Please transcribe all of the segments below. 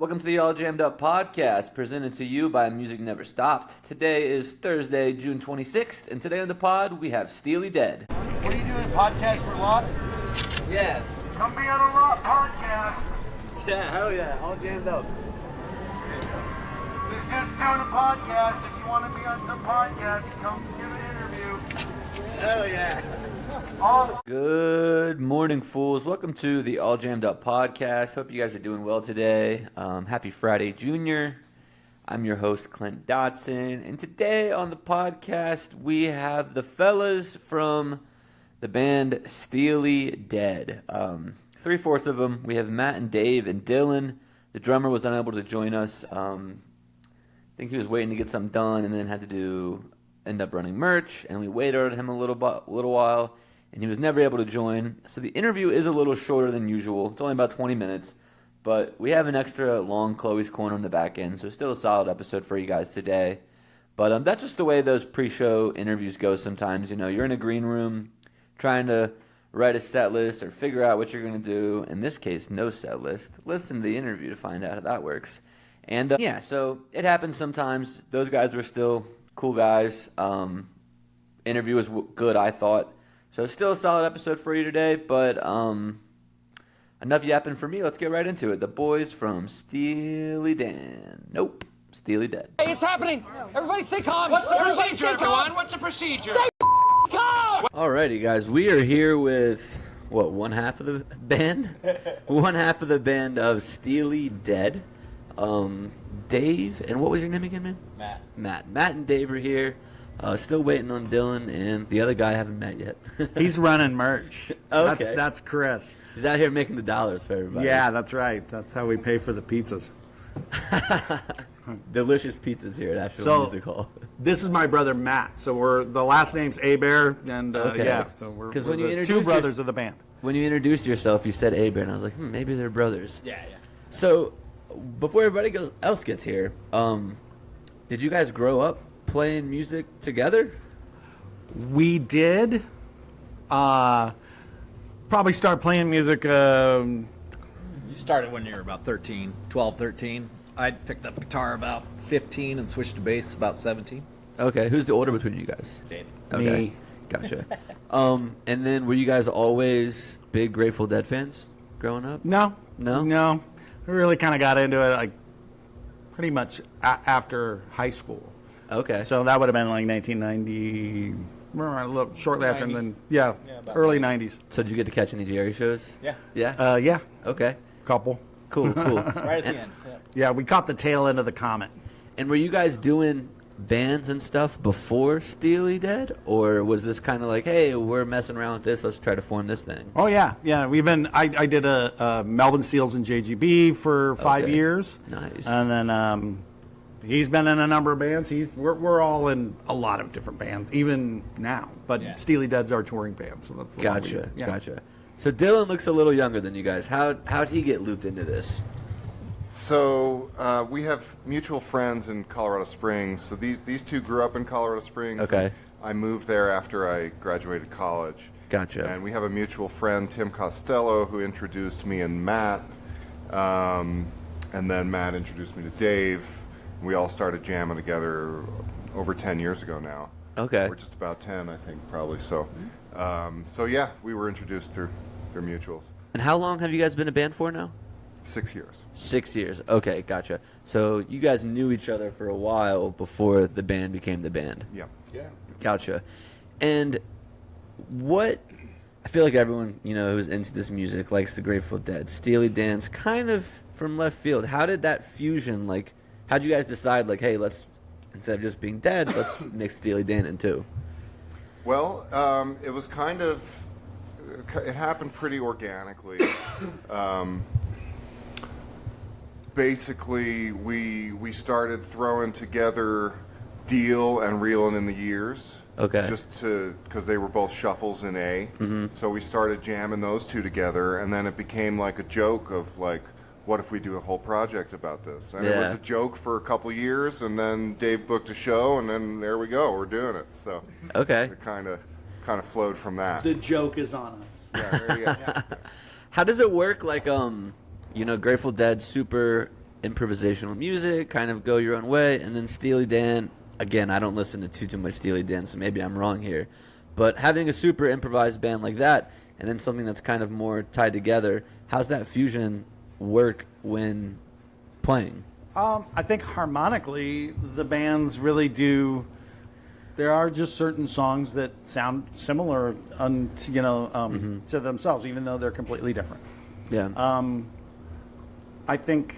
Welcome to the All Jammed Up podcast, presented to you by Music Never Stopped. Today is Thursday, June 26th, and today on the pod, we have Steely Dead. What are you doing, podcast for Lot? Yeah. Come be on a Lot podcast. Yeah, hell yeah, All Jammed Up. This dude's doing a podcast. If you want to be on some podcast, come give an interview. Hell yeah. All Good morning, fools. Welcome to the All Jammed Up podcast. Hope you guys are doing well today. Happy Friday, Junior. I'm your host, Clint Dotson, and today on the podcast, we have the fellas from the band Steely Dead. Three-fourths of them. We have Matt and Dave and Dylan. The drummer was unable to join us. I think he was waiting to get something done and then had to end up running merch, and we waited on him a little while, and he was never able to join. So the interview is a little shorter than usual. It's only about 20 minutes, but we have an extra long Chloe's Corner on the back end, so still a solid episode for you guys today. But that's just the way those pre-show interviews go sometimes. You know, you're in a green room trying to write a set list or figure out what you're going to do. In this case, no set list. Listen to the interview to find out how that works. And yeah, so it happens sometimes. Those guys were still cool guys. Interview was good, I thought. So still a solid episode for you today, but enough yapping for me. Let's get right into it. The boys from Steely Dan. Nope. Steely Dead. Hey, it's happening. Everybody stay calm. What's the Everybody procedure, stay calm. everyone? What's the procedure? Stay calm. Alrighty, guys. We are here with, one half of the band? One half of the band of Steely Dead. Dave, and what was your name again, man? Matt and Dave are here. Still waiting on Dylan, and the other guy I haven't met yet. He's running merch. Okay. That's Chris. He's out here making the dollars for everybody. Yeah, that's right. That's how we pay for the pizzas. Delicious pizzas here at Asheville Music Hall. This is my brother Matt. So the last name's Aber, and Okay. yeah, so we're when you the introduce two brothers of the band. When you introduced yourself, you said Aber, and I was like, maybe they're brothers. Yeah. So, before everybody else gets here, did you guys grow up playing music together? We did probably start playing music. You started when you were about 13, 12, 13. I picked up guitar about 15 and switched to bass about 17. Okay, who's the older between you guys? Dave. Okay, Me. gotcha. And then were you guys always big Grateful Dead fans growing up? No. We really kind of got into it like pretty much after high school. Okay. So that would have been like 1990, a little shortly after, and then about early 90s. So did you get to catch any Jerry shows? Yeah. Yeah? Yeah, Okay. couple. Cool. Right at the end. Yeah. Yeah, we caught the tail end of the comet. And were you guys doing bands and stuff before Steely Dead? Or was this kind of like, hey, we're messing around with this, let's try to form this thing? Oh yeah. We've been. I did a Melvin Seals and JGB for 5 Okay. years. Nice. And then he's been in a number of bands. We're all in a lot of different bands, even now. But Yeah. Steely Dead's our touring band, so that's the one we do. Gotcha. So Dylan looks a little younger than you guys. How'd he get looped into this? So we have mutual friends in Colorado Springs. So these two grew up in Colorado Springs. Okay. I moved there after I graduated college. Gotcha. And we have a mutual friend, Tim Costello, who introduced me and Matt. And then Matt introduced me to Dave. We all started jamming together over 10 years ago now. Okay. We're just about 10, I think, probably. So, so yeah, we were introduced through mutuals. And how long have you guys been a band for now? 6 years. 6 years. Okay, gotcha. So you guys knew each other for a while before the band became the band. Yeah. Gotcha. And I feel like everyone, who's into this music likes the Grateful Dead. Steely Dan's kind of from left field. How did that fusion, how'd you guys decide, hey, let's, instead of just being Dead, let's mix Steely Dan in too? Well, it was it happened pretty organically. Basically, we started throwing together Deal and Reelin' in the Years. Okay. Just because they were both shuffles in A. Mm-hmm. So we started jamming those two together, and then it became like a joke of what if we do a whole project about this? And it was a joke for a couple years, and then Dave booked a show, and then there we go, we're doing it. So okay. It kind of flowed from that. The joke is on us. Yeah, there you go. How does it work? Grateful Dead, super improvisational music, kind of go your own way, and then Steely Dan. Again, I don't listen to too much Steely Dan, so maybe I'm wrong here. But having a super improvised band like that, and then something that's kind of more tied together, how's that fusion work when playing? I think harmonically, the bands really do. There are just certain songs that sound similar, to themselves, even though they're completely different. Yeah. I think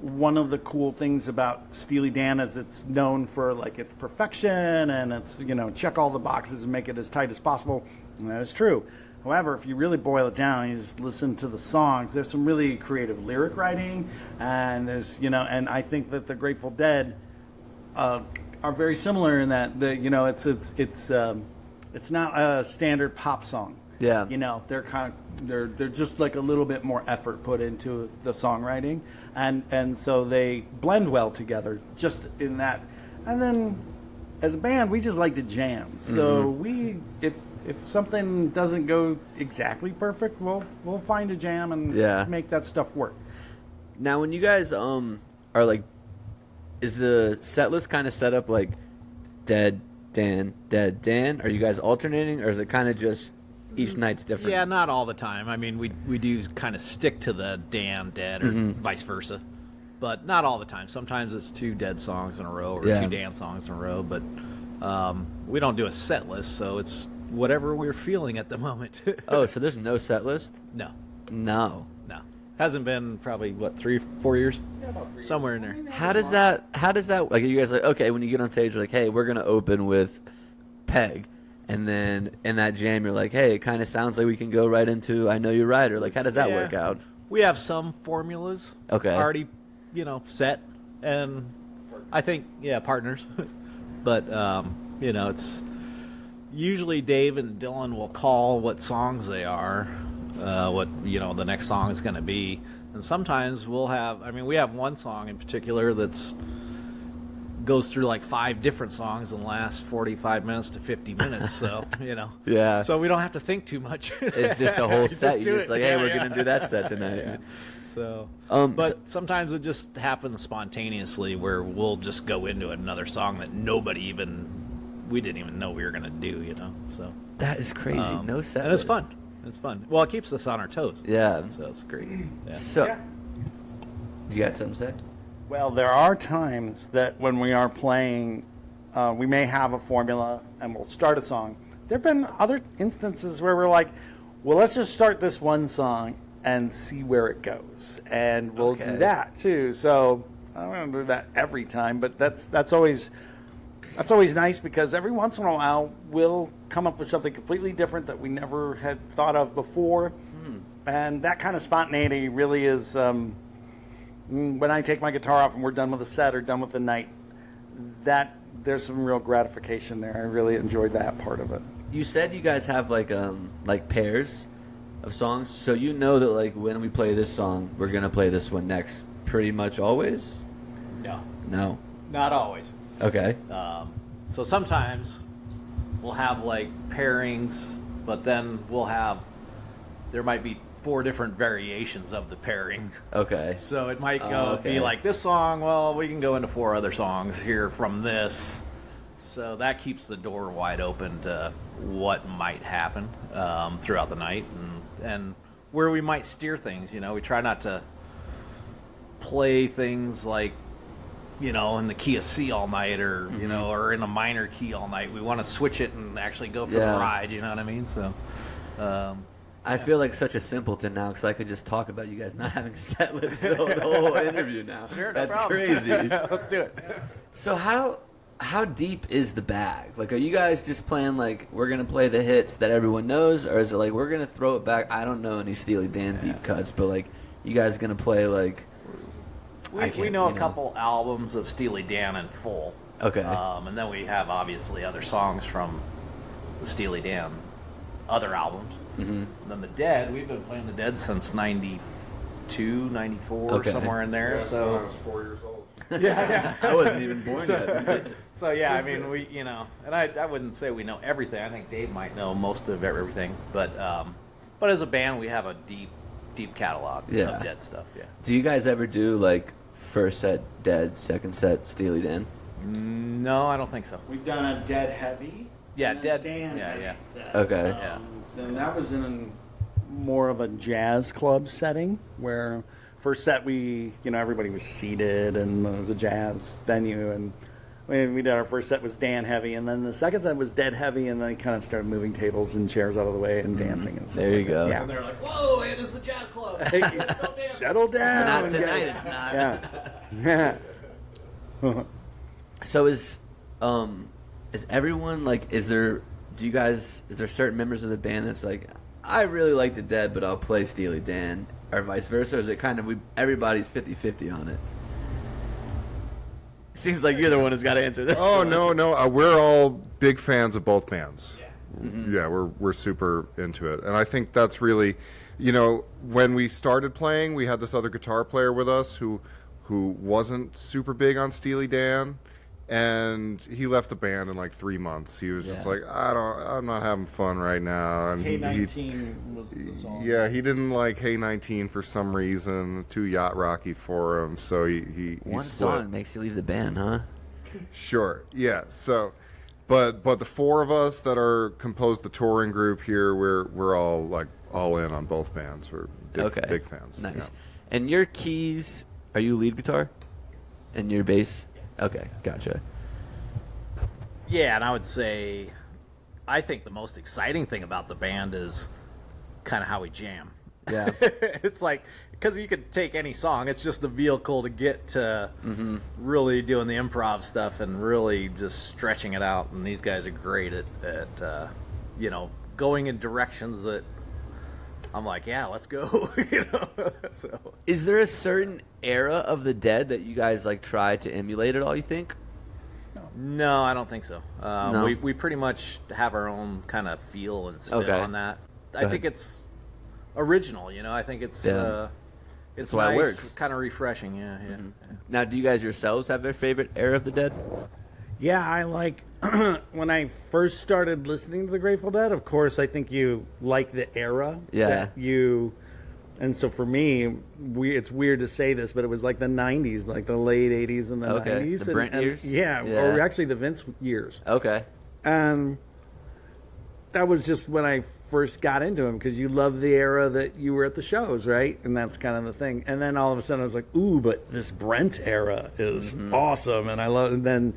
one of the cool things about Steely Dan is it's known for like its perfection and it's check all the boxes and make it as tight as possible, and that is true. However, if you really boil it down, you just listen to the songs. There's some really creative lyric writing, and there's and I think that the Grateful Dead are very similar in that it's not a standard pop song. Yeah. They're just like a little bit more effort put into the songwriting, and so they blend well together just in that. And then as a band, we just like to jam. So if something doesn't go exactly perfect, we'll find a jam and make that stuff work. Now, when you guys are like, is the set list kind of set up like Dead Dan, Dead Dan? Are you guys alternating, or is it kind of just each night's different? Yeah, not all the time. I mean, we do kind of stick to the Dan Dead or vice versa, but not all the time. Sometimes it's 2 Dead songs in a row or 2 Dan songs in a row, but we don't do a set list, so it's whatever we're feeling at the moment. Oh, so there's no set list? No. Hasn't been probably 3-4 years? Yeah, about 3 somewhere in there. How does that like? Are you guys like, okay, when you get on stage, you're like, hey, we're gonna open with Peg, and then in that jam you're like, hey, it kind of sounds like we can go right into I Know You're Right, or like, how does that work out? We have some formulas already set, and I think partners. But it's usually Dave and Dylan will call what songs they are, what the next song is going to be, and sometimes we have one song in particular that's goes through like 5 different songs and lasts 45 minutes to 50 minutes, so Yeah. so we don't have to think too much. It's just a whole set. You're just like, hey, Yeah, we're gonna do that set tonight. Yeah. So, so- sometimes it just happens spontaneously where we'll just go into another song that we didn't even know we were gonna do. So That is crazy. No set and it's list. fun. It's fun. Well, it keeps us on our toes. Yeah. So it's great. Yeah. So, you got something to say? Well, there are times that when we are playing, we may have a formula and we'll start a song. There have been other instances where we're like, well, let's just start this one song and see where it goes. And we'll do that too. So I don't want to do that every time, but that's always nice, because every once in a while we'll come up with something completely different that we never had thought of before. And that kind of spontaneity really is... when I take my guitar off and we're done with the set or done with the night, that there's some real gratification there. I really enjoyed that part of it. You said you guys have like pairs of songs, so that like when we play this song, we're gonna play this one next, pretty much always. No, Not always. Okay. So sometimes we'll have like pairings, but then there might be 4 different variations of the pairing. Okay. So it might be like this song, well, we can go into 4 other songs here from this. So that keeps the door wide open to what might happen throughout the night and where we might steer things. We try not to play things like, in the key of C all night or, or in a minor key all night. We want to switch it and actually go for the ride, you know what I mean? So... I feel like such a simpleton now, because I could just talk about you guys not having a set list the whole interview now. Sure, no That's problem. crazy. Let's do it. So how deep is the bag? Like, are you guys just playing like we're gonna play the hits that everyone knows, or is it like we're gonna throw it back? I don't know any Steely Dan deep cuts, but like you guys gonna play like we know a couple albums of Steely Dan in full. Okay. And then we have obviously other songs from the Steely Dan other albums. And then the Dead, we've been playing the Dead since 92, 94, somewhere in there. Yeah, so I was 4 years old. yeah. I wasn't even born yet. So yeah, I mean, we and I wouldn't say we know everything. I think Dave might know most of everything, but as a band, we have a deep deep catalog of Dead stuff. Yeah. Do you guys ever do like first set Dead, second set Steely Dan? No, I don't think so. We've done a Dead heavy. Yeah, and a Dead. Dan Yeah, yeah. set. Okay. And that was in more of a jazz club setting where first set everybody was seated and it was a jazz venue, and we did our first set was Dan heavy, and then the second set was Dead heavy, and then kind of started moving tables and chairs out of the way and dancing and stuff. There you go. Yeah. And they're like, "Whoa, hey, this is the jazz club. Settle down. Not and tonight, get- it's not. Yeah. So is everyone like? Is there certain members of the band that's like, I really like the Dead, but I'll play Steely Dan, or vice versa? Or is it kind of everybody's 50-50 on it? Seems like you're the one who's got to answer this. Oh, no. We're all big fans of both bands. Yeah, we're super into it. And I think that's really, when we started playing, we had this other guitar player with us who wasn't super big on Steely Dan. And he left the band in like 3 months. He was just like, I'm not having fun right now. And Hey 19 was the song. Yeah, he didn't like Hey 19 for some reason. Too yacht rocky for him, so he One split. song makes you leave the band, huh? Sure, yeah. So, but the four of us that are composed the touring group here, we're all like all in on both bands. We're big fans. Nice. Yeah. And your keys, are you lead guitar? And your bass? Okay, gotcha. Yeah, and I would say, I think the most exciting thing about the band is kind of how we jam. Yeah. It's like, because you could take any song, it's just the vehicle to get to really doing the improv stuff and really just stretching it out. And these guys are great at going in directions that I'm like, yeah, let's go. So Is there a certain era of the Dead that you guys like try to emulate at all, you think? no, I don't think so. No? We pretty much have our own kind of feel and spin Okay. on that. I ahead. think it's original. I think it's Yeah. it's That's why it nice, works. kind of refreshing. Yeah. Now, do you guys yourselves have their favorite era of the Dead? Yeah, I like when I first started listening to the Grateful Dead. Of course, I think you like the era that you. And so for me, it's weird to say this, but it was like the '90s, like the late '80s and the '90s, the Brent years? Yeah, Yeah. or actually the Vince years. Okay. And that was just when I first got into him, because you love the era that you were at the shows, right? And that's kind of the thing. And then all of a sudden I was like, ooh, but this Brent era is awesome, and I love. And then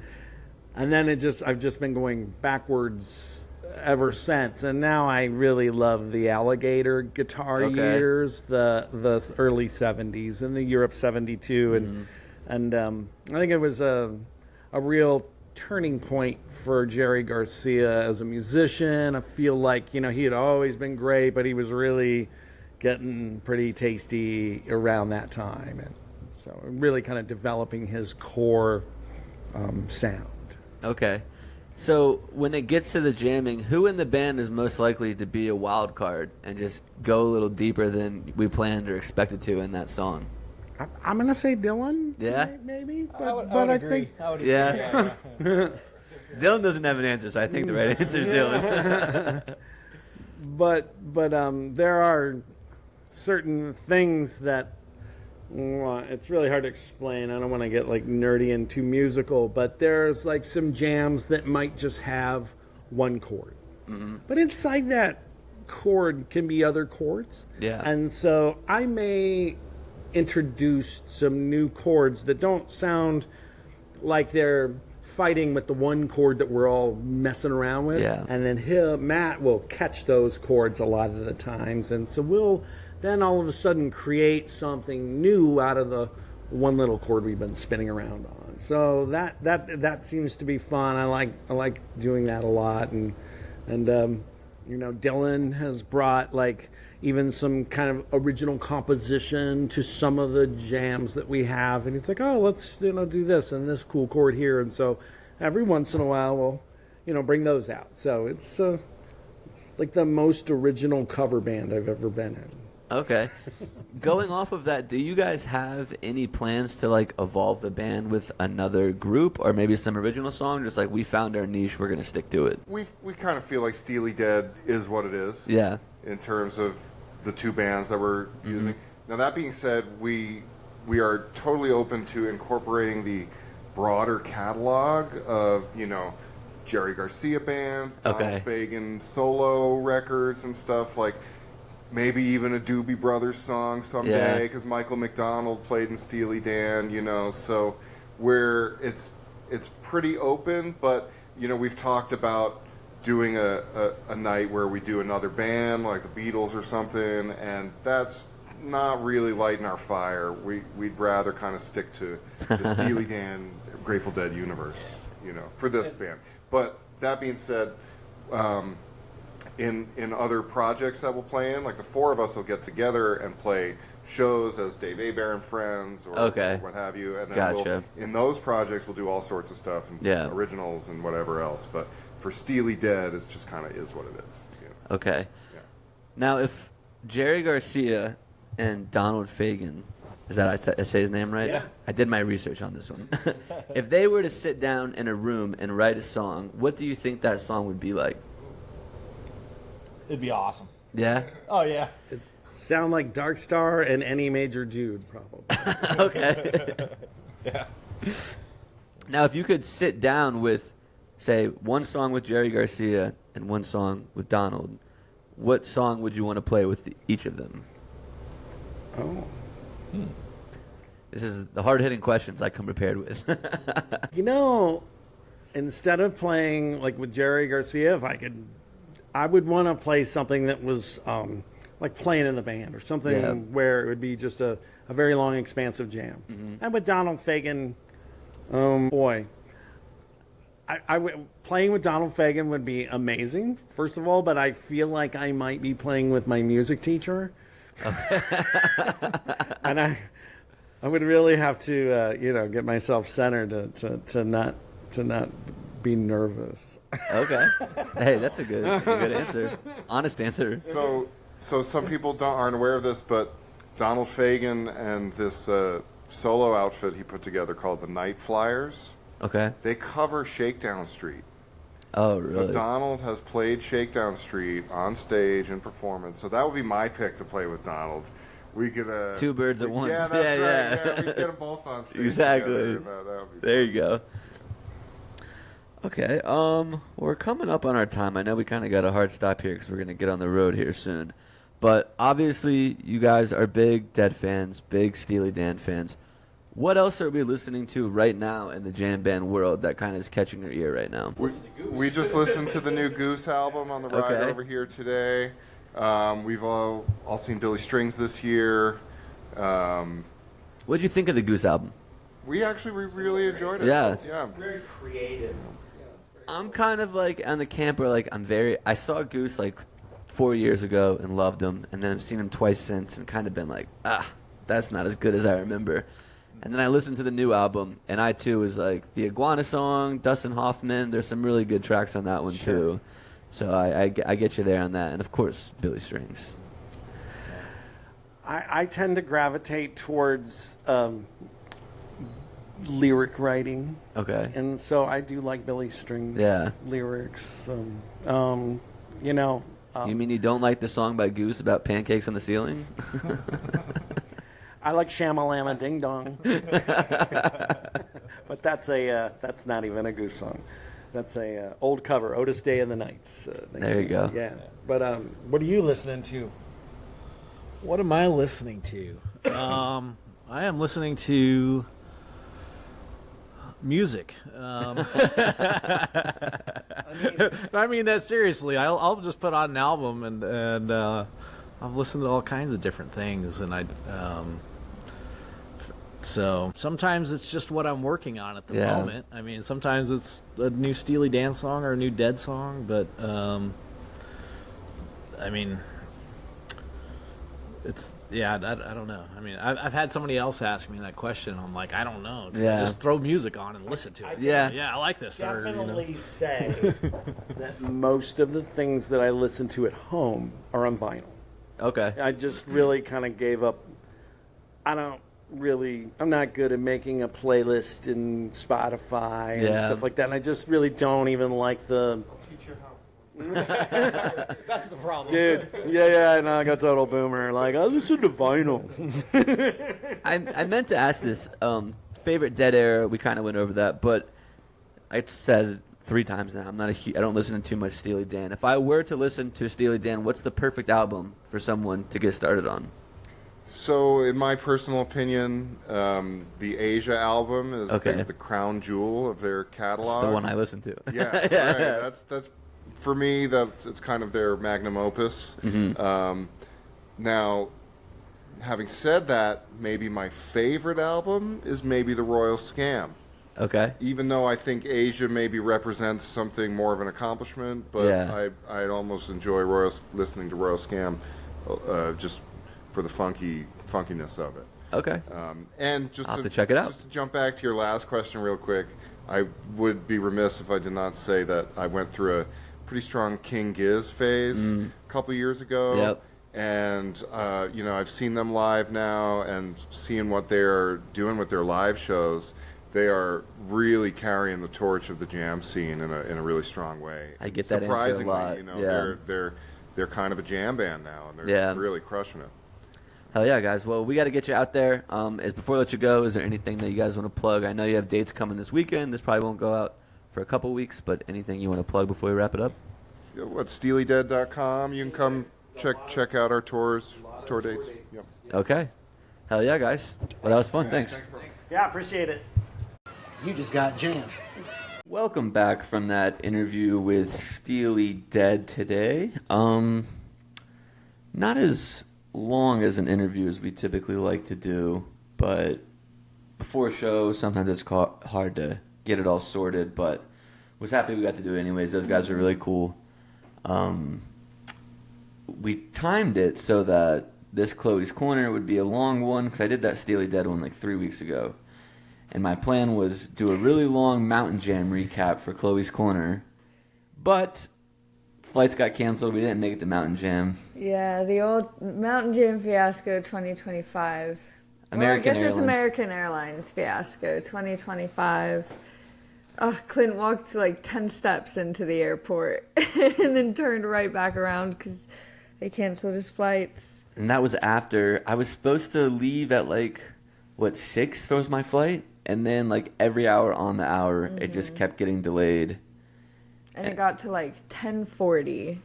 I've just been going backwards ever since. And now I really love the Alligator guitar years, the early '70s and the Europe '72, and I think it was a real turning point for Jerry Garcia as a musician. I feel like he had always been great, but he was really getting pretty tasty around that time, and so really kind of developing his core sound. Okay. So when it gets to the jamming, who in the band is most likely to be a wild card and just go a little deeper than we planned or expected to in that song? I'm gonna say Dylan. Yeah? maybe. But I would I agree. think I would agree. Yeah. Dylan doesn't have an answer, so I think the right answer is Dylan. but there are certain things that it's really hard to explain. I don't want to get like nerdy and too musical, but there's like some jams that might just have one chord, but inside that chord can be other chords. Yeah. And so I may introduce some new chords that don't sound like they're fighting with the one chord that we're all messing around with. Yeah. And then Matt will catch those chords a lot of the times, and so we'll then all of a sudden create something new out of the one little chord we've been spinning around on. So that seems to be fun. I like doing that a lot, and Dylan has brought like even some kind of original composition to some of the jams that we have, and it's like, oh, let's do this and this cool chord here, and so every once in a while we'll bring those out. So it's like the most original cover band I've ever been in. Okay. Going off of that, do you guys have any plans to like evolve the band with another group or maybe some original song? Just like we found our niche, we're gonna stick to it. We kind of feel like Steely Dead is what it is. Yeah. In terms of the two bands that we're using. Now that being said, we are totally open to incorporating the broader catalog of, you know, Jerry Garcia band, Donald Fagen solo records and stuff, like maybe even a Doobie Brothers song someday, because Michael McDonald played in Steely Dan, you know, so where it's pretty open, but, you know, we've talked about doing a night where we do another band, like the Beatles or something, and that's not really lighting our fire. We'd rather kind of stick to the Steely Dan, Grateful Dead universe, you know, for this band. But that being said, in other projects that we'll play in, like the four of us will get together and play shows as Dave Aber and Friends or what have you. And then in those projects, we'll do all sorts of stuff and originals and whatever else. But for Steely Dead, it's just kind of is what it is. You know? Okay. Yeah. Now, if Jerry Garcia and Donald Fagen, is that I say his name right? Yeah. I did my research on this one. If they were to sit down in a room and write a song, what do you think that song would be like? It'd be awesome. Yeah? Oh, yeah. It'd sound like Dark Star and Any Major Jude, probably. Okay. Yeah. Now, if you could sit down with, say, one song with Jerry Garcia and one song with Donald, what song would you want to play with each of them? Oh. This is the hard-hitting questions I come prepared with. You know, instead of playing like with Jerry Garcia, I would want to play something that was like playing in the band or something where it would be just a very long, expansive jam. And with Donald Fagen, playing with Donald Fagen would be amazing, first of all, but I feel like I might be playing with my music teacher. And I would really have to, get myself centered to not be nervous. Okay. Hey, that's a good answer. Honest answer. So some people aren't aware of this, but Donald Fagen and this solo outfit he put together called the Night Flyers. Okay. They cover Shakedown Street. Oh, really? So Donald has played Shakedown Street on stage in performance. So that would be my pick to play with Donald. We could two birds at once. Yeah, that's right. Yeah, we could get them both on stage. Exactly. That would be there fun. you go. Okay. We're coming up on our time. I know we kind of got a hard stop here because we're gonna get on the road here soon. But obviously, you guys are big Dead fans, big Steely Dan fans. What else are we listening to right now in the jam band world that kind of is catching your ear right now? We just listened to the new Goose album on the ride over here today. We've all seen Billy Strings this year. What did you think of the Goose album? We really enjoyed it. Yeah. Very creative. I'm kind of like on the camp where like I saw Goose like 4 years ago and loved him, and then I've seen him twice since and kind of been like, that's not as good as I remember. And then I listened to the new album, and I too was like the Iguana song, Dustin Hoffman. There's some really good tracks on that one too. So I get you there on that, and of course Billy Strings. I tend to gravitate towards lyric writing. Okay. And so I do like Billy Strings lyrics. You mean you don't like the song by Goose about pancakes on the ceiling? I like Shamalama Ding Dong. But that's not even a Goose song. That's a old cover, Otis Day and the Nights. There you go. Yeah. But what are you listening to? What am I listening to? I am listening to music. I mean that seriously. I'll just put on an album and I've listened to all kinds of different things, and so sometimes it's just what I'm working on at the moment. I mean, sometimes it's a new Steely Dan song or a new Dead song, but I mean, it's I don't know. I mean, I've had somebody else ask me that question. I'm like, I don't know. Just throw music on and listen to it. I like this. Definitely say that most of the things that I listen to at home are on vinyl. Okay. I just really kind of gave up. I'm not good at making a playlist in Spotify and stuff like that. And I just really don't even like the That's the problem. Dude, yeah, no, I got total boomer. Like, I listen to vinyl. I meant to ask this. Favorite Dead era, we kind of went over that, but I said 3 times now. I don't listen to too much Steely Dan. If I were to listen to Steely Dan, what's the perfect album for someone to get started on? So, in my personal opinion, the Asia album is the crown jewel of their catalog. It's the one I listen to. Yeah, right. That's for me. It's kind of their magnum opus. Mm-hmm. Now, having said that, maybe my favorite album is maybe The Royal Scam. Okay. Even though I think Asia maybe represents something more of an accomplishment, but I'd almost enjoy listening to Royal Scam just for the funkiness of it. Okay. And just I'll have to check it out. Just to jump back to your last question real quick, I would be remiss if I did not say that I went through a pretty strong King Giz phase a couple years ago. Yep. And, I've seen them live now and seeing what they're doing with their live shows. They are really carrying the torch of the jam scene in a really strong way. I get that answer a lot. They're kind of a jam band now, and they're really crushing it. Hell yeah, guys. Well, we got to get you out there. Before I let you go, is there anything that you guys want to plug? I know you have dates coming this weekend. This probably won't go out for a couple weeks, but anything you want to plug before we wrap it up? SteelyDead.com. You can come check out our tour dates. Yep. Okay. Hell yeah, guys. Well, that was fun. Thanks. Yeah, appreciate it. You just got jammed. Welcome back from that interview with Steely Dead today. Not as long as an interview as we typically like to do, but before shows, sometimes it's hard to get it all sorted, but was happy we got to do it anyways. Those guys are really cool. We timed it so that this Chloe's Corner would be a long one, because I did that Steely Dead one like 3 weeks ago. And my plan was do a really long Mountain Jam recap for Chloe's Corner, but flights got canceled. We didn't make it to Mountain Jam. Yeah, the old Mountain Jam fiasco 2025. It's American Airlines fiasco 2025. Oh, Clint walked like 10 steps into the airport and then turned right back around because they canceled his flights. And that was after I was supposed to leave at 6 was my flight? And then every hour on the hour, it just kept getting delayed. And it got to 10:40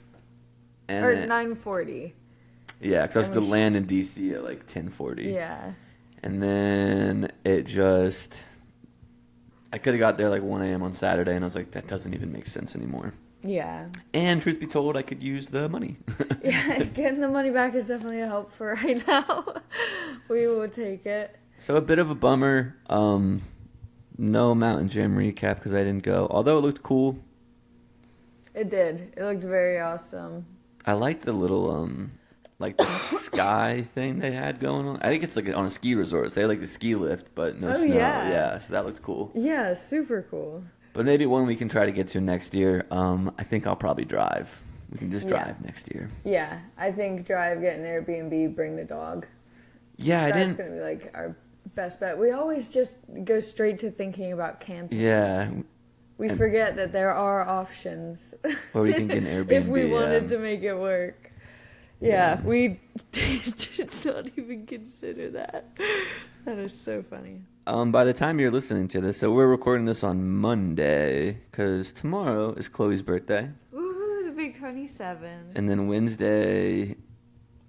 or 9:40. Yeah, because I was to land in D.C. at 10:40. Yeah. And then it just, I could have got there 1 a.m. on Saturday, and I was like, that doesn't even make sense anymore. Yeah. And truth be told, I could use the money. Yeah, getting the money back is definitely a help for right now. We will take it. So a bit of a bummer. No Mountain Jam recap because I didn't go. Although it looked cool. It did. It looked very awesome. I liked the little the sky thing they had going on. I think it's on a ski resort. So they had the ski lift, but no snow. Yeah, so that looked cool. Yeah, super cool. But maybe one we can try to get to next year. I think I'll probably drive. We can just drive next year. Yeah, I think drive, get an Airbnb, bring the dog. Yeah, That's going to be our best bet. We always just go straight to thinking about camping. Yeah. We forget that there are options. Or we can get an Airbnb. If we wanted to make it work. Yeah, we did not even consider that. That is so funny. By the time you're listening to this, so we're recording this on Monday, because tomorrow is Chloe's birthday. Woohoo, the big 27. And then Wednesday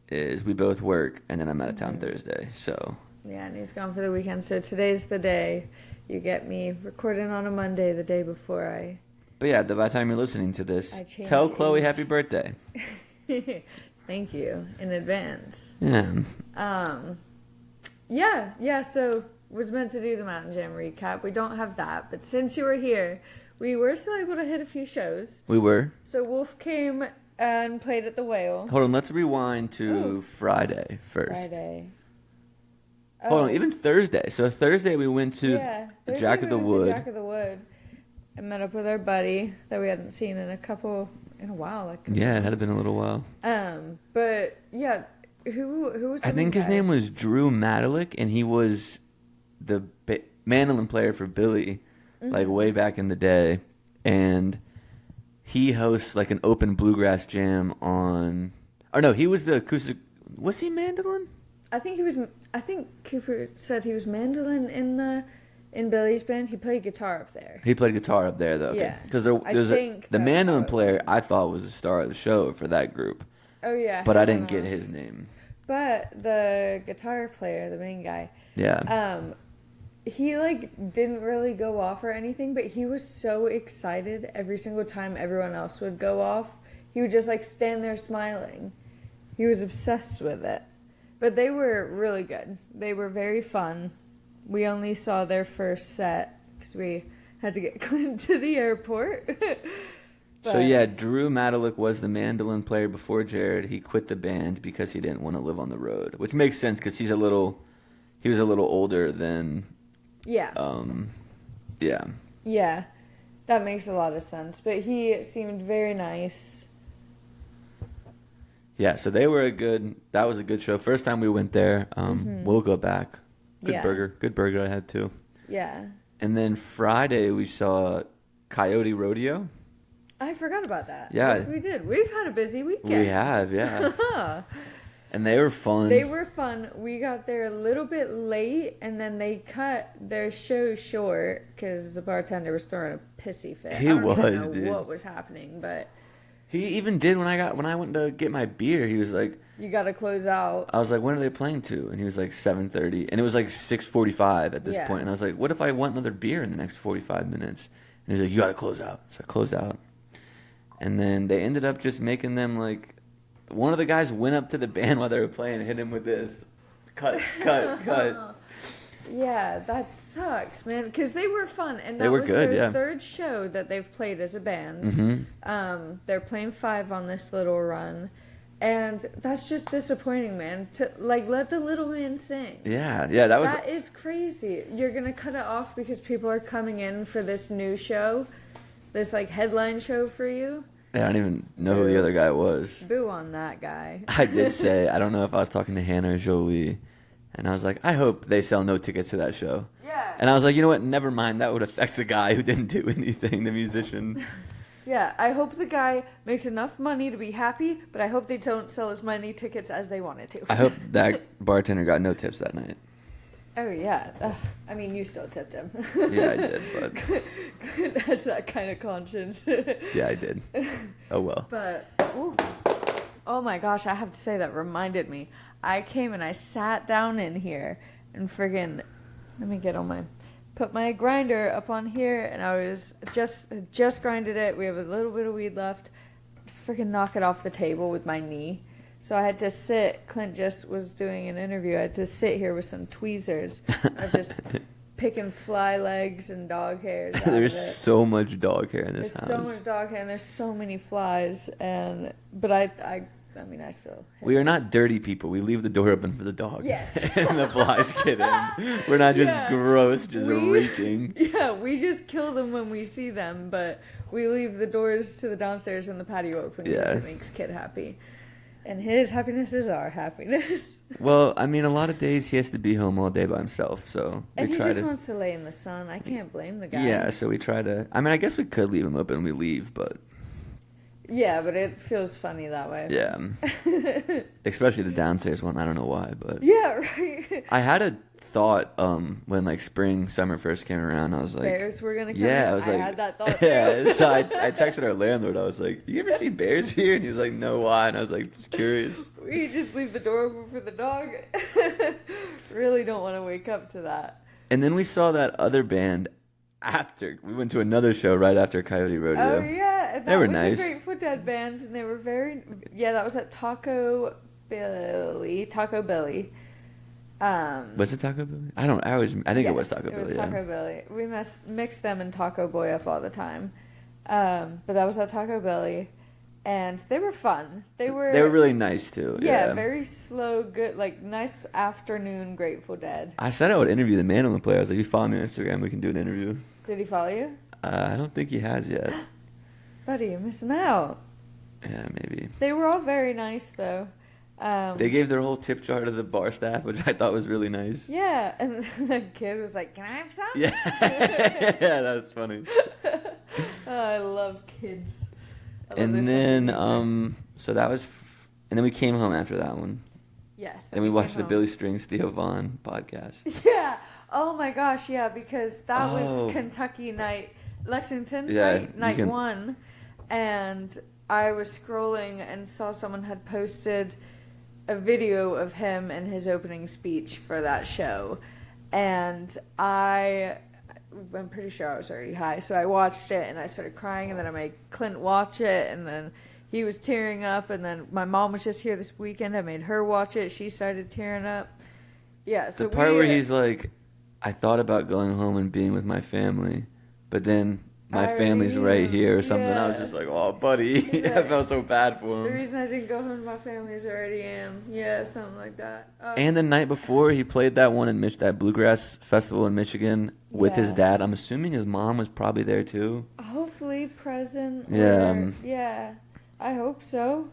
is we both work, and then I'm out of town Thursday, so. Yeah, and he's gone for the weekend, so today's the day. You get me recording on a Monday the day before I... But yeah, by the time you're listeing to this, tell Chloe happy birthday. Thank you in advance. Yeah. Yeah, so was meant to do the Mountain Jam recap. We don't have that, but since you were here, we were still able to hit a few shows. We were. So Wolf came and played at the Whale. Hold on, let's rewind to Friday first. Friday. Hold on, even Thursday. So Thursday we went to Jack of the Wood. Jack of the Wood. And met up with our buddy that we hadn't seen in a while. Yeah, it had been a little while. But yeah, who was? I think his name was Drew Madalik, and he was the mandolin player for Billy, way back in the day. And he hosts like an open bluegrass jam on. Or no, he was the acoustic. Was he mandolin? I think he was. I think Cooper said he was mandolin in Billy's band. He played guitar up there. He played guitar up there though. Yeah, because there's the mandolin player I thought was the star of the show for that group. Oh yeah, but I didn't get his name. But the guitar player, the main guy. Yeah. He like didn't really go off or anything, but he was so excited every single time everyone else would go off. He would just like stand there smiling. He was obsessed with it. But they were really good. They were very fun. We only saw their first set because we had to get Clint to the airport. So yeah, Drew Matalik was the mandolin player before Jared. He quit the band because he didn't want to live on the road, which makes sense because he was a little older than. Yeah. Yeah. Yeah, that makes a lot of sense. But he seemed very nice. Yeah, so that was a good show. First time we went there. We'll go back. Good burger I had too. Yeah. And then Friday we saw Coyote Rodeo. I forgot about that. Yeah. Yes, we did. We've had a busy weekend. We have, yeah. And they were fun. They were fun. We got there a little bit late, and then they cut their show short because the bartender was throwing a pissy fit. He was, I don't dude. know what was happening, but he even did when I went to get my beer. He was like, "You got to close out." I was like, "When are they playing to?" And he was like, 7:30, and it was like 6:45 at this point. And I was like, "What if I want another beer in the next 45 minutes?" And he's like, "You got to close out." So I closed out. And then they ended up just making them like, one of the guys went up to the band while they were playing and hit him with this, cut. Yeah, that sucks, man. Because they were fun, and they that were was good, their third show that they've played as a band. Mm-hmm. They're playing 5 on this little run, and that's just disappointing, man. To like let the little man sing. Yeah, that is crazy. You're gonna cut it off because people are coming in for this new show, this like headline show for you. I don't even know who the other guy was. Boo on that guy. I did say, I don't know if I was talking to Hannah or Jolie, and I was like, I hope they sell no tickets to that show. Yeah. And I was like, you know what? Never mind. That would affect the guy who didn't do anything, the musician. Yeah, I hope the guy makes enough money to be happy, but I hope they don't sell as many tickets as they wanted to. I hope that bartender got no tips that night. Oh, yeah. I mean, you still tipped him. Yeah, I did, but... That's that kind of conscience. Yeah, I did. Oh, well. But, ooh. Oh my gosh, I have to say that reminded me. I came and I sat down in here and friggin'... Let me get on my... Put my grinder up on here, and I was just grinded it. We have a little bit of weed left. Friggin' knock it off the table with my knee. So I had to sit. Clint just was doing an interview. I had to sit here with some tweezers. I was just picking fly legs and dog hairs. There's so much dog hair in this house. There's so much dog hair, and there's so many flies. But I mean, I still. We are not dirty people. We leave the door open for the dog. Yes. And the flies get in. We're not just gross, just reeking. Yeah, we just kill them when we see them, but we leave the doors to the downstairs and the patio open because it makes Kid happy. And his happiness is our happiness. Well, I mean, a lot of days he has to be home all day by himself, so and he just wants to lay in the sun. I can't blame the guy. Yeah, so we try to... I mean, I guess we could leave him open when we leave, but... Yeah, but it feels funny that way. Yeah. Especially the downstairs one. I don't know why, but... Yeah, right. I had a thought when, like, spring, summer first came around. I was like... Bears were going to come in? I was like... I had that thought, too. Yeah, so I texted our landlord. I was like, you ever see bears here? And he was like, no, why? And I was like, just curious. We just leave the door open for the dog. Really don't want to wake up to that. And then we saw that other band after. We went to another show right after Coyote Rodeo. Oh, yeah. And they were was nice. A Grateful Dead band, and they were very... Yeah, that was at Taco Billy. Was it Taco Billy? I think it was Taco Billy. It was Taco Billy. We mixed them and Taco Boy up all the time. But that was at Taco Billy. And they were fun. They were really nice too. Yeah, very slow, good, like nice afternoon Grateful Dead. I said I would interview the mandolin player. I was like, you follow me on Instagram, we can do an interview. Did he follow you? I don't think he has yet. Buddy, you're missing out. Yeah, maybe. They were all very nice though. They gave their whole tip jar to the bar staff, which I thought was really nice. Yeah, and the kid was like, "Can I have some?" Yeah, yeah, that was funny. Oh, I love kids. And then, so that was, and then we came home after that one. Yes. And we watched the Billy Strings Theo Von podcast. Yeah. Oh my gosh, yeah, because that was Kentucky night, Lexington night 1. And I was scrolling and saw someone had posted a video of him and his opening speech for that show. And I'm pretty sure I was already high, so I watched it and I started crying, and then I made Clint watch it, and then he was tearing up, and then my mom was just here this weekend. I made her watch it. She started tearing up. Yeah, so the part where he's like, I thought about going home and being with my family, but then my family's right here or something. Yeah. I was just like, oh, buddy. I felt so bad for him. The reason I didn't go home to my family is I already am. Yeah, something like that. And the night before, he played that one in that Bluegrass Festival in Michigan with his dad. I'm assuming his mom was probably there too. Hopefully present. Yeah. Yeah, I hope so.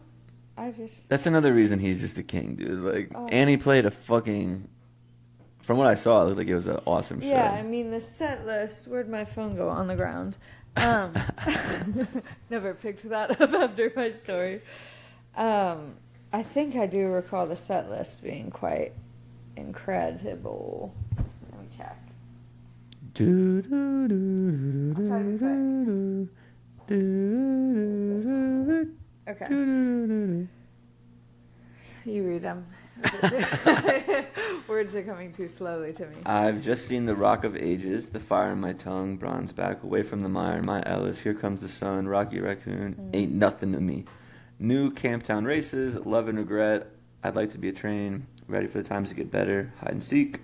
That's another reason he's just a king, dude. Like, and he played a fucking... From what I saw, it looked like it was an awesome show. Yeah, I mean, the set list... Where'd my phone go? On the ground. Never picked that up after my story. I think I do recall the set list being quite incredible. Let me check. Okay. You read them. Words are coming too slowly to me. I've just seen the Rock of Ages, The Fire in My Tongue, Bronze Back, Away from the Mire, My Ellis, Here Comes the Sun, Rocky Raccoon, Ain't Nothing to Me. New Camptown Races, Love and Regret, I'd Like to Be a Train, Ready for the Times to Get Better, Hide and Seek.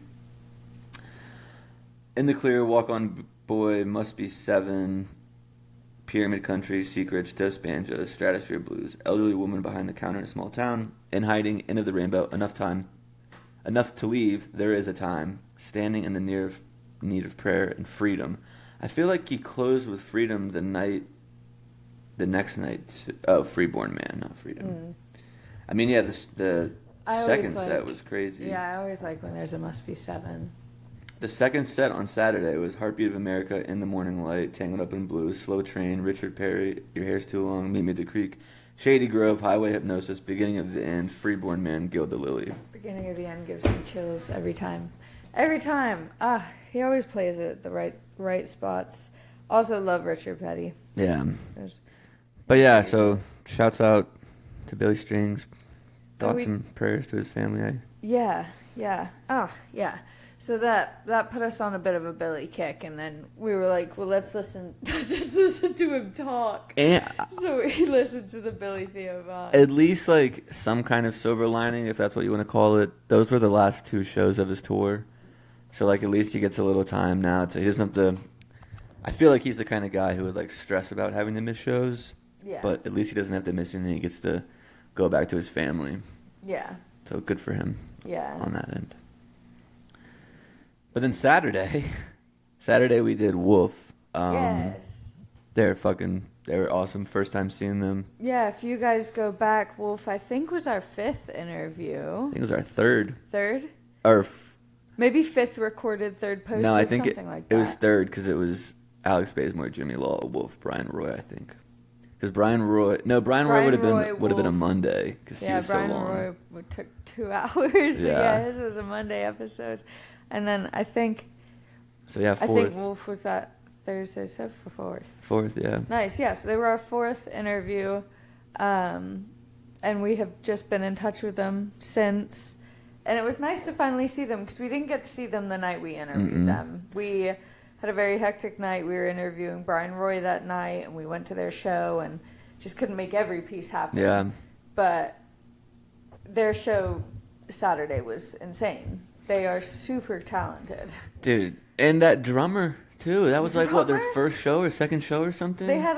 In the Clear, Walk On Boy, Must Be 7, Pyramid Country, Secrets, Toast Banjo, Stratosphere Blues, Elderly Woman Behind the Counter in a Small Town, In Hiding, End of the Rainbow, Enough Time, Enough to Leave, There Is a Time, Standing in the Need of Prayer, and Freedom. I feel like he closed with Freedom the next night. Freeborn Man, not Freedom. I mean, yeah, the second set was crazy. Yeah, I always like when there's a Must Be 7. The second set on Saturday was Heartbeat of America, In the Morning Light, Tangled Up in Blue, Slow Train, Richard Perry, Your Hair's Too Long, Meet Me at the Creek, Shady Grove, Highway Hypnosis, Beginning of the End, Freeborn Man, Gild the Lily. Beginning of the End gives me chills every time. Every time. He always plays it at the right spots. Also love Richard Petty. Yeah. But yeah, so shouts out to Billy Strings. Thoughts and prayers to his family. Yeah. Oh, yeah. So that put us on a bit of a Billy kick, and then we were like, well, let's just listen to him talk. And so we listened to the Billy Theo Von. At least like some kind of silver lining, if that's what you want to call it. Those were the last 2 shows of his tour. So like at least he gets a little time now he doesn't have to. I feel like he's the kind of guy who would like stress about having to miss shows. Yeah. But at least he doesn't have to miss anything. He gets to go back to his family. Yeah. So good for him. Yeah. On that end. But then Saturday we did Wolf. Yes. They were awesome. First time seeing them. Yeah, if you guys go back, Wolf, I think was our 5th interview. I think it was our 3rd. 3rd? Or maybe 5th recorded, 3rd posted, no, I think something like that. It was 3rd because it was Alex Bazemore, Jimmy Law, Wolf, Brian Roy, I think. Because Brian Roy would have been a Monday because he was Brian so long. Roy took 2 hours. Yeah, his was a Monday episode. And then I think... So yeah, 4th. I think Wolf was that Thursday, so 4th. 4th, yeah. Nice, yeah. So they were our 4th interview. And we have just been in touch with them since. And it was nice to finally see them because we didn't get to see them the night we interviewed them. We had a very hectic night. We were interviewing Brian Roy that night, and we went to their show and just couldn't make every piece happen. Yeah. But their show Saturday was insane. They are super talented. Dude, and that drummer, too. That was like, what, their first show or second show or something? They had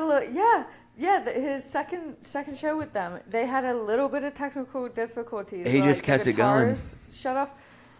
his second show with them. They had a little bit of technical difficulties. He just kept it going. Shut off.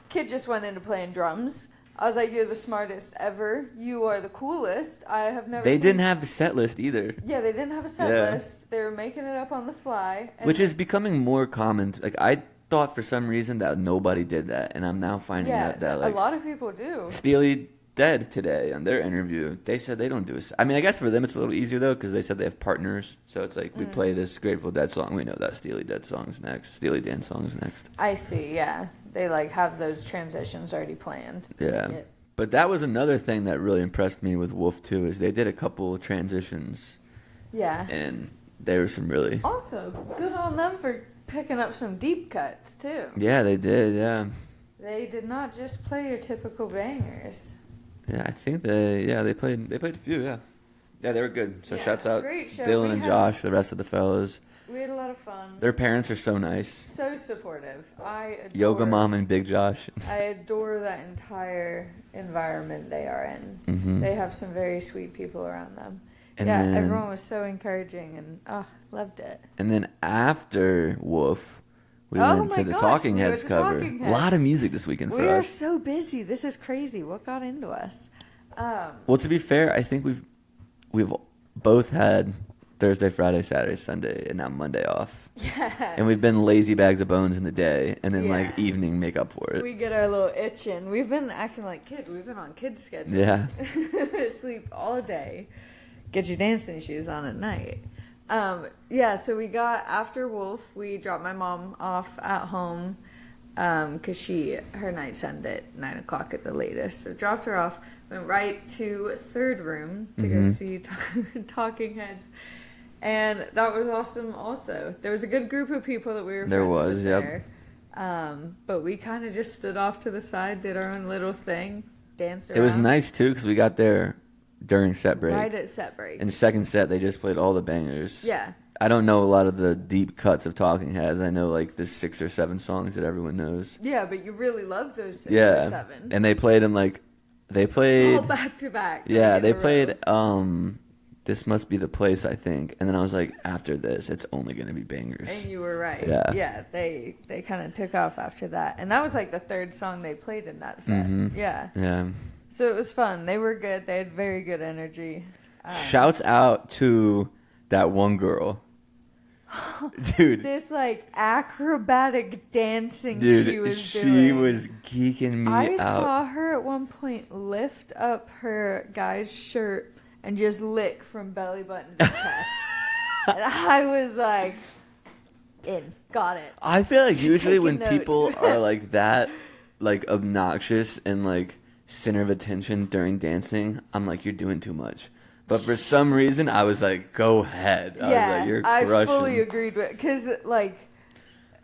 Kid just went into playing drums. I was like, you're the smartest ever. You are the coolest. I have never They didn't have a set list either. Yeah, they didn't have a set list. They were making it up on the fly. Which is becoming more common. Like, I thought for some reason that nobody did that, and I'm now finding out that like a lot of people do. Steely Dead today on their interview. They said they don't do I mean, I guess for them it's a little easier though because they said they have partners. So it's like we play this Grateful Dead song, we know that Steely Dead song's next, Steely Dan song's next. I see. Yeah, they like have those transitions already planned. Yeah, but that was another thing that really impressed me with Wolf too. Is they did a couple transitions. Yeah. And there were some really also good on them for picking up some deep cuts too. Yeah, they did. Yeah. They did not just play your typical bangers. Yeah, I think they played a few. Yeah, they were good. So shouts out great show. Dylan and Josh, the rest of the fellows. We had a lot of fun. Their parents are so nice. So supportive. I adore Yoga Mom and Big Josh. I adore that entire environment they are in. Mm-hmm. They have some very sweet people around them. And yeah, then, everyone was so encouraging and loved it. And then after Wolf, we went to the Talking Heads cover. A lot of music this weekend for us. We are so busy. This is crazy. What got into us? Well, to be fair, I think we've both had Thursday, Friday, Saturday, Sunday, and now Monday off. Yeah. And we've been lazy bags of bones in the day, and then like evening make up for it. We get our little itch in. We've been acting like kids. We've been on kids' schedule. Yeah. Sleep all day. Get your dancing shoes on at night. So we got, after Wolf, we dropped my mom off at home because her nights end at 9 o'clock at the latest. So dropped her off, went right to Third Room to go see Talking Heads. And that was awesome also. There was a good group of people that we were friends with there. But we kind of just stood off to the side, did our own little thing, danced around. It was nice too because we got there during set break. Right at set break. In the second set, they just played all the bangers. Yeah. I don't know a lot of the deep cuts of Talking Heads. I know like the 6 or 7 songs that everyone knows. Yeah, but you really love those 6 or 7. And they played all back to back. Yeah, they played This Must Be the Place, I think. And then I was like, after this, it's only going to be bangers. And you were right. Yeah. Yeah, they kind of took off after that. And that was like the 3rd song they played in that set. Mm-hmm. Yeah. Yeah. So it was fun. They were good. They had very good energy. Shouts out to that one girl. Dude. This like acrobatic dancing she was doing. She was geeking me out. I saw her at one point lift up her guy's shirt and just lick from belly button to chest. And I was like, got it. I feel like usually when notes. people are like that, like obnoxious and like center of attention during dancing, I'm like, you're doing too much. But for some reason, I was like, go ahead. I was like, you're crushing. I fully agreed with, because like,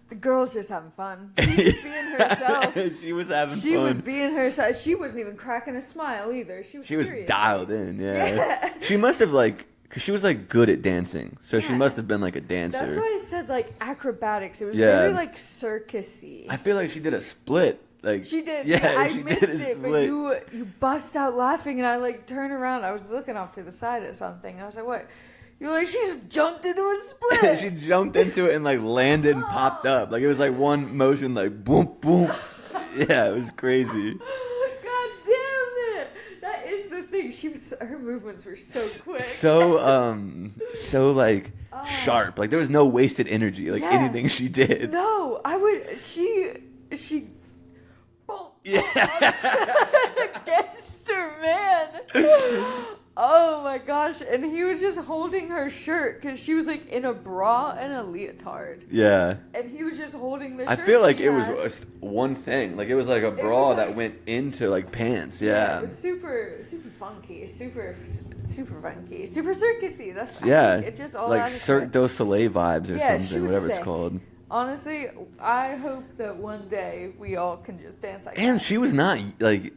the girl's just having fun. She's just being herself. She was having fun. She was being herself. She wasn't even cracking a smile either. She was dialed in, yeah. She must have like, because she was like good at dancing. So she must have been like a dancer. That's why I said like acrobatics. It was very like circusy. I feel like she did a split. Like she did. Yeah, I missed it, but you bust out laughing, and I like turn around. I was looking off to the side at something, and I was like, "What?" You're like, she just jumped into a split. She jumped into it and like landed and popped up. Like it was like one motion, like boom, boom. Yeah, it was crazy. God damn it! That is the thing. Her movements were so quick. So like sharp. Like there was no wasted energy. Like anything she did. No, she. Yeah. Against her, man. Oh my gosh. And he was just holding her shirt because she was like in a bra and a leotard. Yeah. And he was just holding the shirt. I feel like it was one thing. Like it was like a bra that went into like pants. Yeah. It was super funky, super funky, super circusy. That's it just all like Cirque du Soleil vibes or something, whatever sick. It's called. Honestly, I hope that one day we all can just dance like that. And she was not like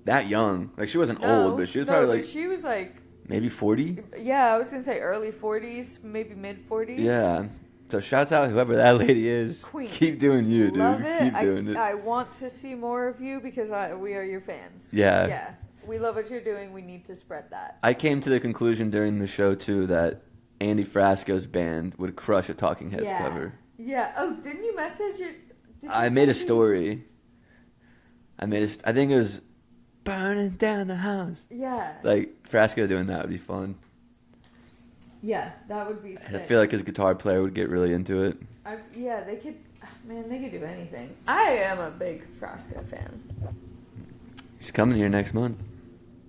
that young. Like she wasn't old, but she was probably like she was like maybe 40. Yeah, I was gonna say early 40s, maybe mid 40s. Yeah. So shouts out whoever that lady is. Queen. Keep doing you, dude. Love it. Keep doing it. I want to see more of you because we are your fans. Yeah. Yeah. We love what you're doing. We need to spread that. I came to the conclusion during the show too that Andy Frasco's band would crush a Talking Heads cover. Yeah. Oh, didn't you message it? I made a story. I think it was burning down the house. Yeah. Like Frasco doing that would be fun. Yeah, that would be sick. I feel like his guitar player would get really into it. They could. Man, they could do anything. I am a big Frasco fan. He's coming here next month.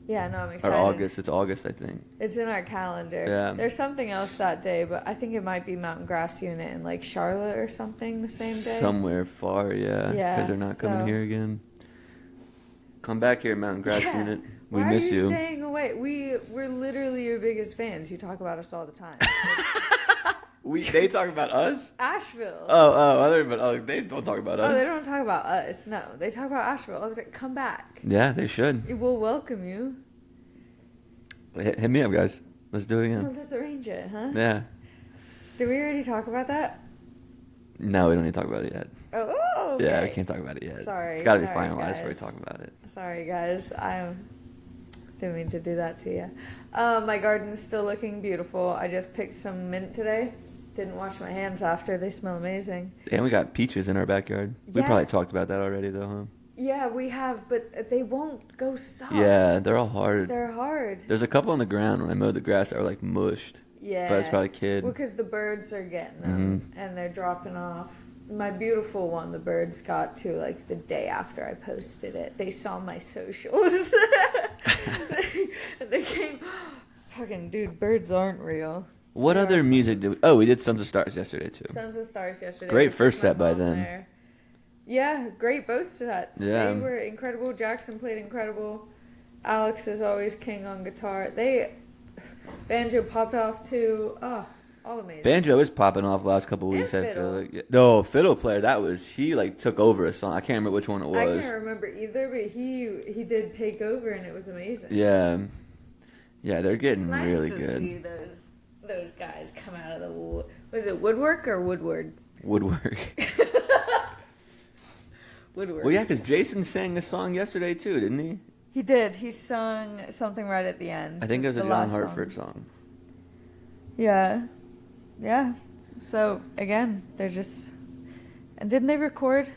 Yeah, no, I'm Or excited. August. It's August, I think. It's in our calendar. Yeah. There's something else that day, but I think it might be Mountain Grass Unit in like Charlotte or something the same day. Somewhere far, yeah. Yeah, Because they're not coming here again. Come back here, Mountain Grass Unit. We miss you. Why are you staying away? We're literally your biggest fans. You talk about us all the time. They talk about us? Asheville. They don't talk about us. Oh, they don't talk about us. No, they talk about Asheville. I was like, come back. Yeah, they should. We'll welcome you. Hit me up, guys. Let's do it again. Well, let's arrange it, huh? Yeah. Did we already talk about that? No, we don't need to talk about it yet. Oh, okay. Yeah, we can't talk about it yet. Sorry. It's got to be finalized before we talk about it. Sorry, guys. I didn't mean to do that to you. My garden's still looking beautiful. I just picked some mint today. Didn't wash my hands after. They smell amazing. And we got peaches in our backyard. Yes. We probably talked about that already, though, huh? Yeah, we have, but they won't go soft. Yeah, they're all hard. They're hard. There's a couple on the ground when I mowed the grass that were like mushed. Yeah. But it's probably a kid. Well, because the birds are getting them and they're dropping off. My beautiful one, the birds got to like the day after I posted it. They saw my socials. they came, fucking dude, birds aren't real. What other music did we... Oh, we did Sons of Stars yesterday, too. Sons of Stars yesterday. Great first set by them. There. Yeah, great both sets. Yeah. They were incredible. Jackson played incredible. Alex is always king on guitar. Banjo popped off too. Oh, all amazing. Banjo is popping off the last couple of weeks, And I feel fiddle. like. Yeah. No, fiddle player, he like took over a song. I can't remember which one it was. I can't remember either, but he did take over and it was amazing. Yeah. Yeah, they're getting It's nice really to good. see those guys come out of the was it woodwork or Woodward? Woodwork. Woodwork. Well, yeah, because Jason sang a song yesterday, too, didn't he? He did. He sung something right at the end. I think it was a the John last Hartford song. Yeah. Yeah. So, again, they're just... And didn't they record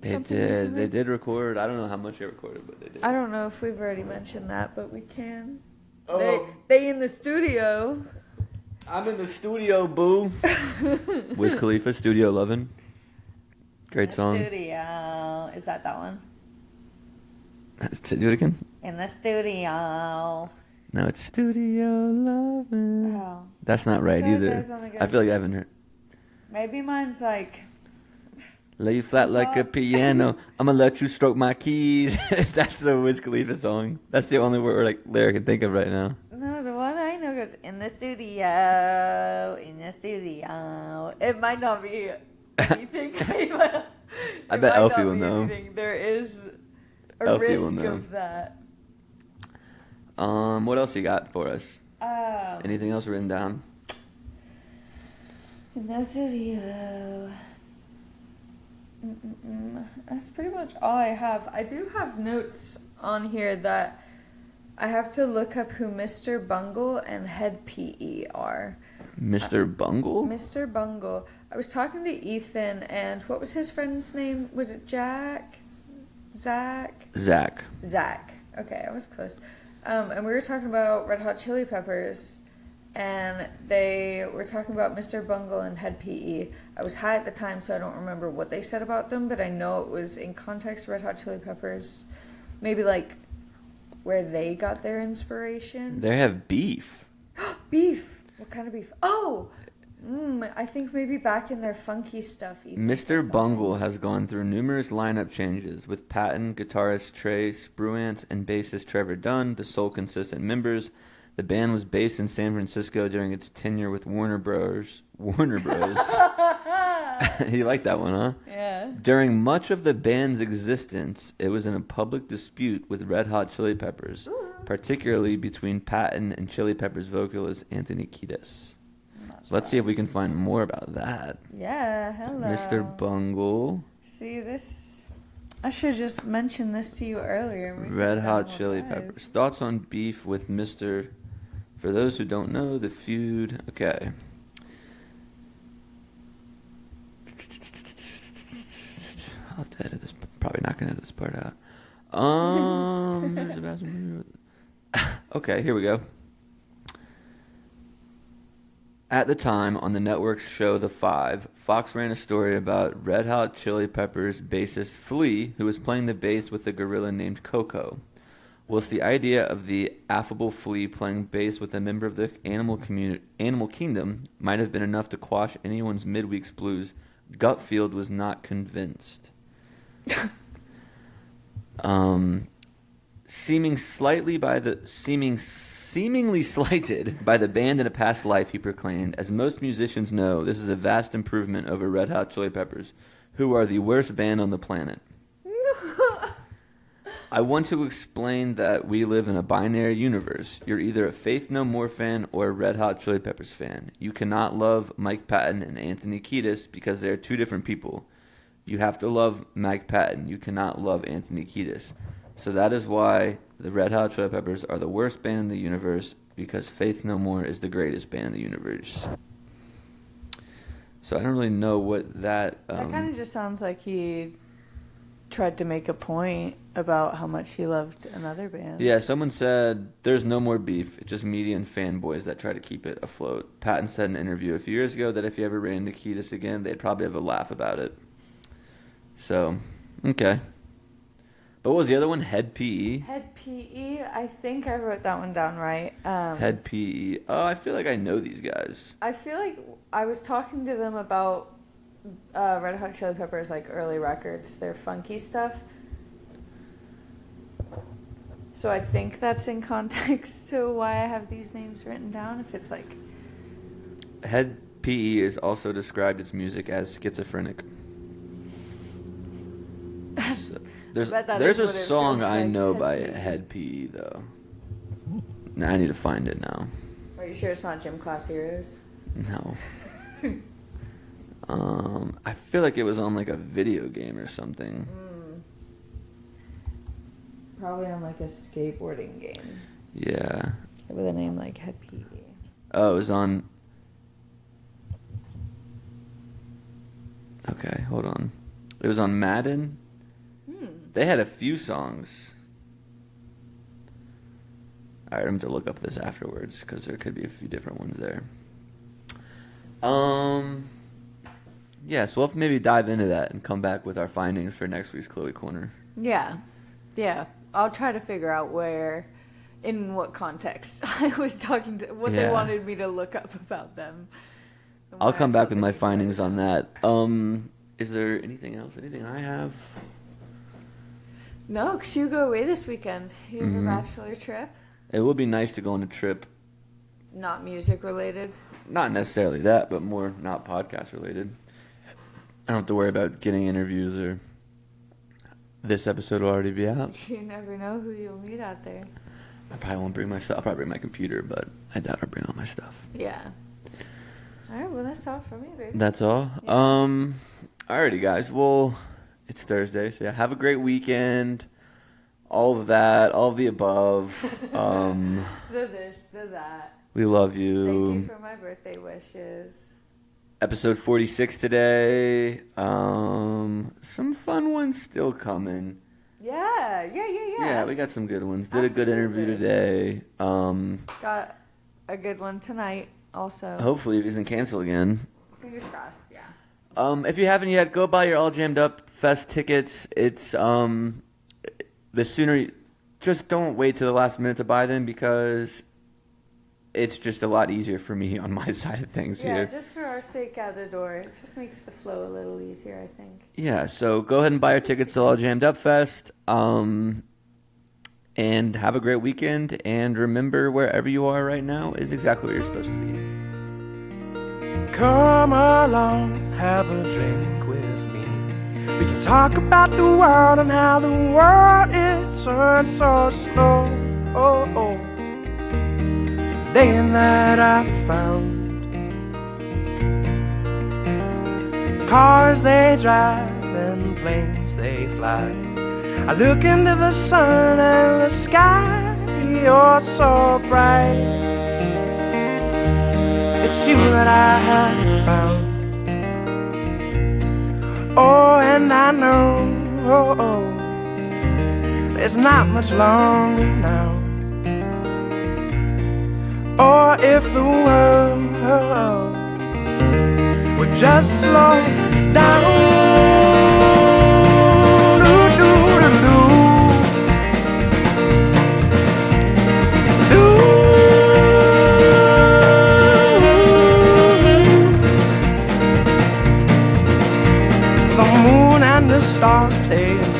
something recently? They did record. I don't know how much they recorded, but they did. I don't know if we've already mentioned that, but we can. Oh. They in the studio. I'm in the studio, boo. Wiz Khalifa, Studio 11. Great song. Studio. Is that one? Do it again. In the studio. No, it's Studio 11. Oh. That's not right feel like either. there's one that I feel like I goes- haven't heard. Maybe mine's like... Lay you flat like a piano. I'm gonna let you stroke my keys. That's the Wiz Khalifa song. That's the only lyric I can think of right now. No, the one I know goes, in the studio, in the studio. It might not be anything. I bet Elfie will know. There is a Elfie will risk know. of that. What else you got for us? Um, Anything else written down? In the studio. That's pretty much all I have. I do have notes on here that I have to look up who Mr. Bungle and Head PE are. Mr. Bungle? Mr. Bungle. I was talking to Ethan, and what was his friend's name? Was it Jack? Zach? Zach. Zach. Okay, I was close. And we were talking about Red Hot Chili Peppers, and they were talking about Mr. Bungle and Head PE. I was high at the time, so I don't remember what they said about them, but I know it was in context Red Hot Chili Peppers. Maybe like where they got their inspiration. They have beef. Beef. What kind of beef? Oh! I think maybe back in their funky stuff. Ethan said Mr. something. Bungle has gone through numerous lineup changes, with Patton, guitarist Trey Spruance, and bassist Trevor Dunn the sole consistent members. The band was based in San Francisco during its tenure with Warner Bros. You like that one, huh? Yeah. During much of the band's existence, it was in a public dispute with Red Hot Chili Peppers, particularly between Patton and Chili Peppers vocalist Anthony Kiedis. Let's see if we can find more about that. Yeah, hello. Mr. Bungle. See, this... I should just mention this to you earlier. We Red could Hot double Chili dive. Peppers. Thoughts on beef with Mr. For those who don't know, the feud. Okay. I'll have to edit this. Probably not going to edit this part out. Okay, here we go. At the time, on the network's show The Five, Fox ran a story about Red Hot Chili Peppers bassist Flea, who was playing the bass with a gorilla named Coco. Whilst the idea of the affable flea playing bass with a member of the animal kingdom might have been enough to quash anyone's midweek's blues, Gutfield was not convinced. Seemingly slighted by the band in a past life, he proclaimed, "As most musicians know, this is a vast improvement over Red Hot Chili Peppers, who are the worst band on the planet. I want to explain that we live in a binary universe. You're either a Faith No More fan or a Red Hot Chili Peppers fan. You cannot love Mike Patton and Anthony Kiedis because they're two different people. You have to love Mike Patton. You cannot love Anthony Kiedis. So that is why the Red Hot Chili Peppers are the worst band in the universe, because Faith No More is the greatest band in the universe." So I don't really know what that... that kind of just sounds like he tried to make a point about how much he loved another band. Yeah, someone said, "There's no more beef. It's just media and fanboys that try to keep it afloat." Patton said in an interview a few years ago that if he ever ran into Kiedis again, they'd probably have a laugh about it. So, okay. But what was the other one? Head PE? Head PE? I think I wrote that one down right. Head PE. Oh, I feel like I know these guys. I feel like I was talking to them about Red Hot Chili Peppers, like early records, their funky stuff. So I think that's in context to why I have these names written down. If it's like... Head PE is also described its music as schizophrenic. So, there's a song I know by Head PE, though. I need to find it now. Are you sure it's not Gym Class Heroes? No. I feel like it was on like a video game or something. Probably on like a skateboarding game. Yeah. With a name like Head PE. Oh, it was on... Okay, hold on. It was on Madden. They had a few songs. Alright, I'm going to look up this afterwards because there could be a few different ones there. Yeah, so we'll have to maybe dive into that and come back with our findings for next week's Chloe Corner. Yeah. I'll try to figure out where, in what context I was talking to, what they wanted me to look up about them. I'll come back with my findings on that. Is there anything else? Anything I have? No, because you go away this weekend. You have a bachelor trip. It would be nice to go on a trip. Not music related? Not necessarily that, but more not podcast related. I don't have to worry about getting interviews or this episode will already be out. You never know who you'll meet out there. I probably won't bring my stuff. I'll probably bring my computer, but I doubt I'll bring all my stuff. Yeah. All right, well, that's all for me, baby. That's all? Yeah. Alrighty, guys. Well, it's Thursday, so yeah, have a great weekend. All of that, all of the above. The this, the that. We love you. Thank you for my birthday wishes. Episode 46 today. Some fun ones still coming. Yeah. Yeah, we got some good ones. Did a good interview today. Got a good one tonight also. Hopefully it isn't canceled again. Fingers crossed, yeah. If you haven't yet, go buy your All Jammed Up Fest tickets. It's the sooner, just don't wait till the last minute to buy them because it's just a lot easier for me on my side of things here. Yeah, just for our sake out the door. It just makes the flow a little easier, I think. Yeah, so go ahead and buy your tickets to All Jammed Up Fest. And have a great weekend. And remember, wherever you are right now is exactly where you're supposed to be. Come along, have a drink with me. We can talk about the world and how the world is turns so slow. Day and night I found cars they drive and planes they fly. I look into the sun and the sky, you're so bright. It's you that I have found. Oh, and I know there's not much longer now. Or if the world would just slow down.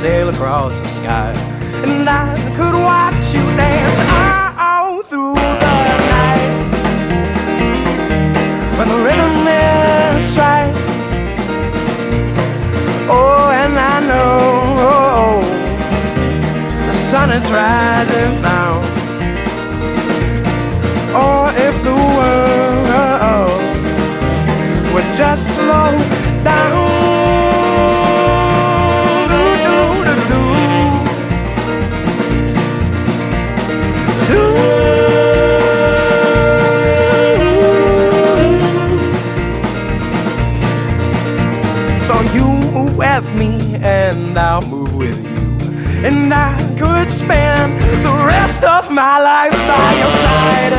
sail across the sky. And I could watch you dance all through the night. When the rhythm is right. Oh, and I know the sun is rising now. Or if the world would just slow down. So you move with me and I'll move with you, and I could spend the rest of my life by your side.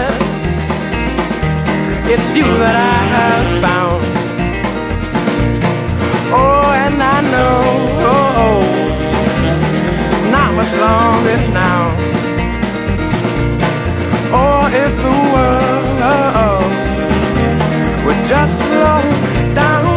It's you that I have found. Oh, and I know it's not much longer now. Or if the world would just slow down.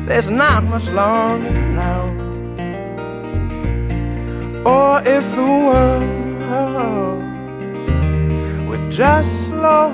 There's not much longer now. Or if the world would just slow